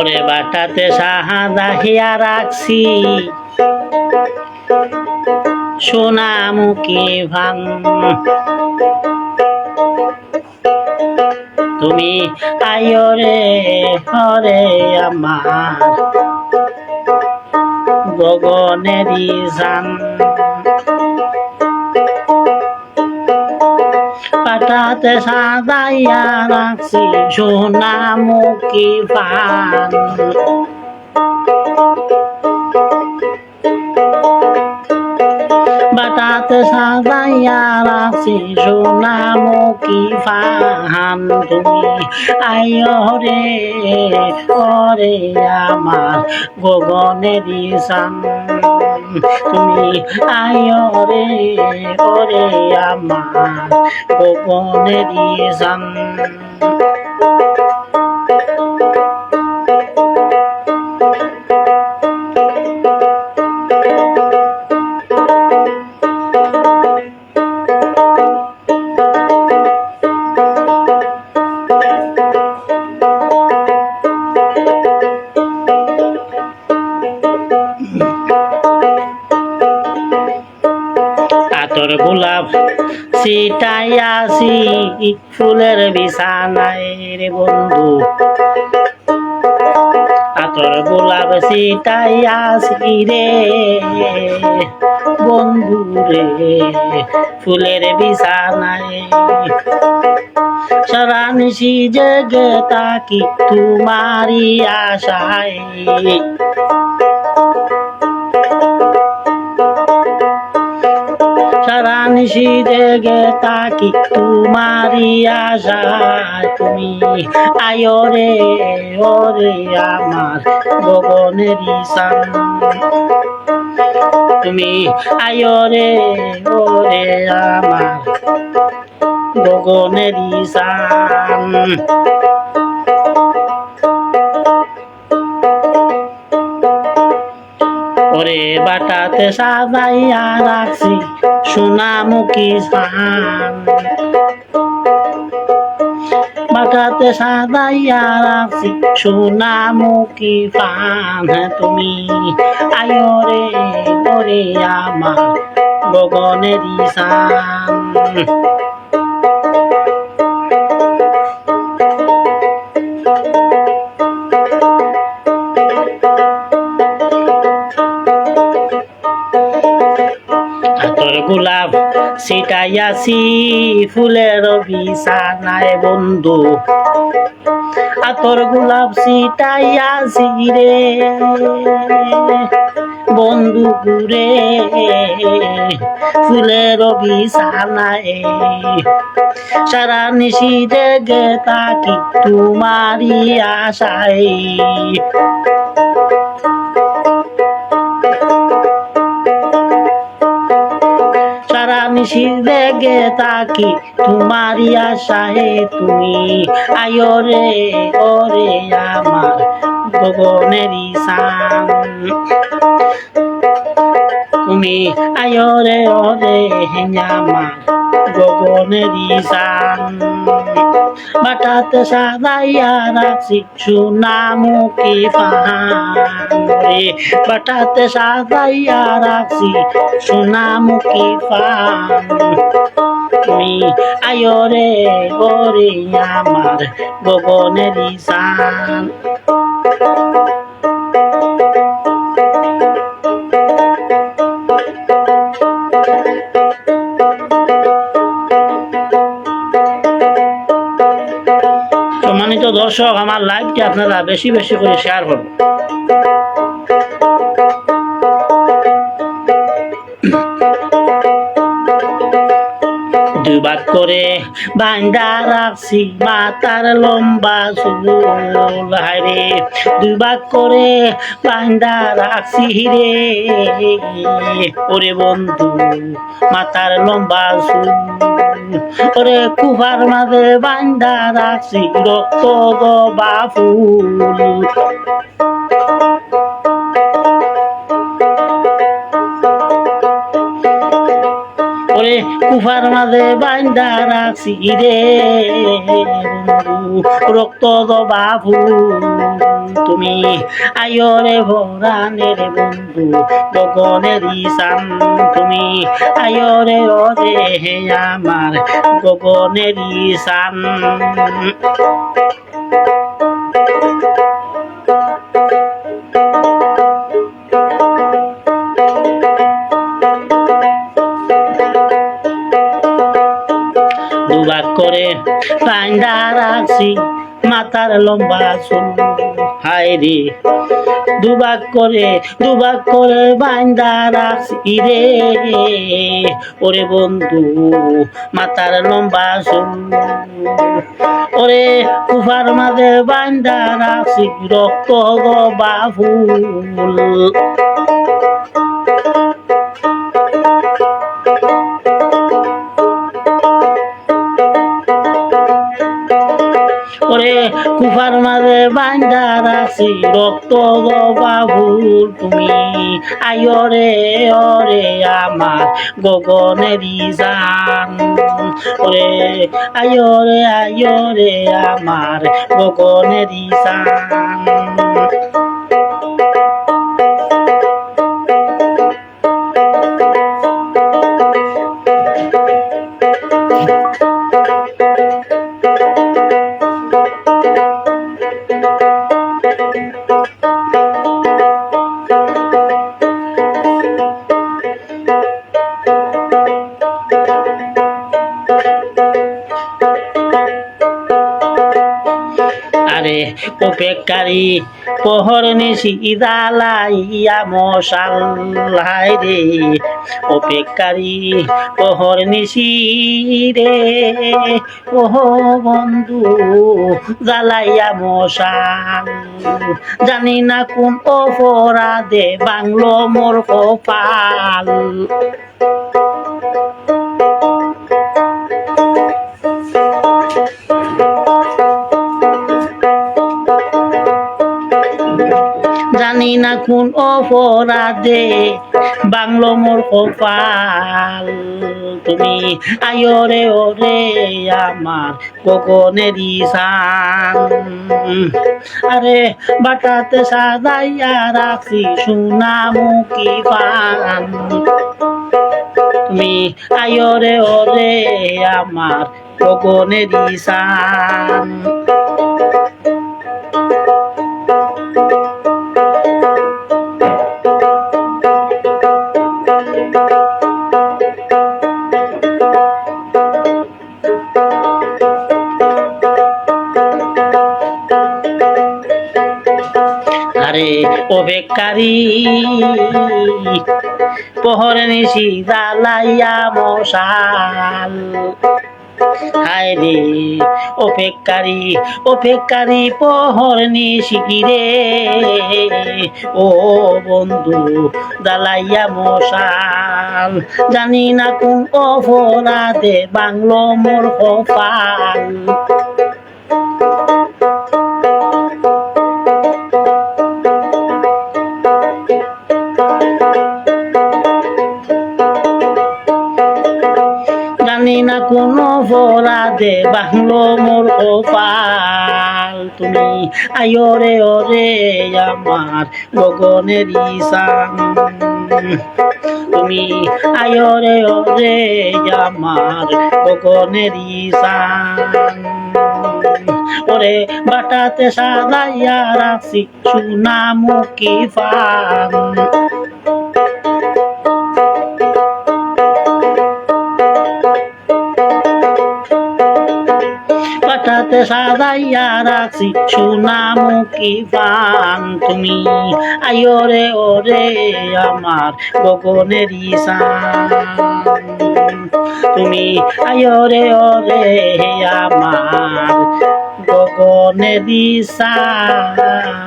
ওরে বাটাতে সাহায্য রাখছি সোনামুখী ভান, তুমি আয়ো রে হরে আমার গগনেরই জান। পাটাতে সাজাইয়া রাখছি সোনামুখী ভান, বাটাতে সাজাইয়া রাখছি সোনামুখী ভান, তুমি আয়ো রে ওরে আমার গগনেরই জান, তুমি আয়ো রে ওরে আমার গগনেরই জান। আতর গোলাপ ছিটাইয়াছি ফুলের বিছানায় রে বন্ধু, আতর গোলাপ ছিটাইয়াছি রে বন্ধু রে ফুলের বিছানায়, সারা নিশি জেগে তাকি তোমারি আশায়, সারা নিশি জেগে তাকি তোমারি আশায়, তুমি আয়ো রে ওরে আমার গগনেরই জান, তুমি আয়ো রে ওরে আমার গগনেরই জান। ওরে বাটাতে সাজাইয়া রাখছি সোনামুখী ভান, বাটাতে সাজাইয়া রাখছি সোনামুখী ভান, তুমি আয়ো রে ওরে আমার গগনেরই জান। আতর গোলাপ ছিটাইয়াছি ফুলের বিছানায় বন্ধু, আতর গোলাপ ছিটাইয়াছি রে বন্ধু রে ফুলের বিছানায়, সারা নিশি জেগে তাকি তোমারি আশায়, সারা নিশি জেগে তাকি তোমারি আশায়, তুমি আয়ো রে ওরে আমার গগনেরই জান, তুমি আয়ো রে ওরে আমার গগনেরই জান। বাটাতে সাজাইয়া রাখছি সোনামুখী ভান রে, বাটাতে সাজাইয়া রাখছি সোনামুখী ভান, তুমি আয়ো রে ওরে আমার গগনেরই জান। সম্মানিত দর্শক, আমার লাইভটি আপনারা বেশি বেশি করে শেয়ার করবেন। দুই ভাগ করে বাঁধা রাখছি মাথার লম্বা চুল, হায়রে দুই ভাগ করে বাঁধা রাখছি রে ওরে বন্ধু মাথার লম্বা চুল, ওরে কুফার মাঝে বাঁধা রাখছি রক্ত জবা ফুল, ওরে কুফার মাঝে বাঁধা রাখছি রে রক্ত জবা ফুল তুমি আয়রে ভরানের বন্ধু গগনের ঈশান তুমি আয়রে ওরে হে আমার গগনের ঈশান দুবাক করে পাইন্দা রাখছি মাথার লম্বা চুল হায় রে দুবাক করে বাইন্দা রাখছি রে ওরে বন্ধু মাথার লম্বা চুল ওরে কুফার মাঝে বাইন্দা রাখছি রক্ত জবা ফুল ওরে কুফার মাঝে বাইন্দা রাখছি রক্ত জবা ফুল তুমি আয়রে ওরে আমার গগনের ঈশান ওরে আয়রে আমার গগনের ঈশান আরে উপেক্ষারি পহর নিশি দালাইয়া মশাল হায় রে উপেক্ষারি পহর নিশি রে ওহ বন্ধু জ্বালাইয়া মশাল জানি না কোন অপরাধে বাংলো মোর কপাল জানি না কোন অপরাধে বাংলো মোর কপাল তুমি আয়রে ওরে আমার গগনের ঈশান আরে বাটাতে সাজাইয়া রাখছি সোনামুখী পান তুমি আয়রে ওরে আমার গগনের ঈশান আরে অপেক্ষারি পহর নিশি জ্বালাইয়া মশাল হায় রে অপেক্ষারি পহর নিশি রে ও বন্ধু জ্বালাইয়া মশাল জানি না কোন অপরাধে বাংলো মোর কপাল জানি না কোন অপরাধে বাংলো মোর কপাল তুমি আয়রে ওরে আমার গগনের ঈশান তুমি আয়রে ওরে আমার গগনের ঈশান ওরে বাটাতে সাজাইয়া রাখছি সোনামুখী পান বাটাতে সাজাইয়া রাখছি সোনামুখী পান তুমি আয়রে ওরে আমার গগনের ঈশান তুমি আয়রে ওরে আমার গগনের ঈশান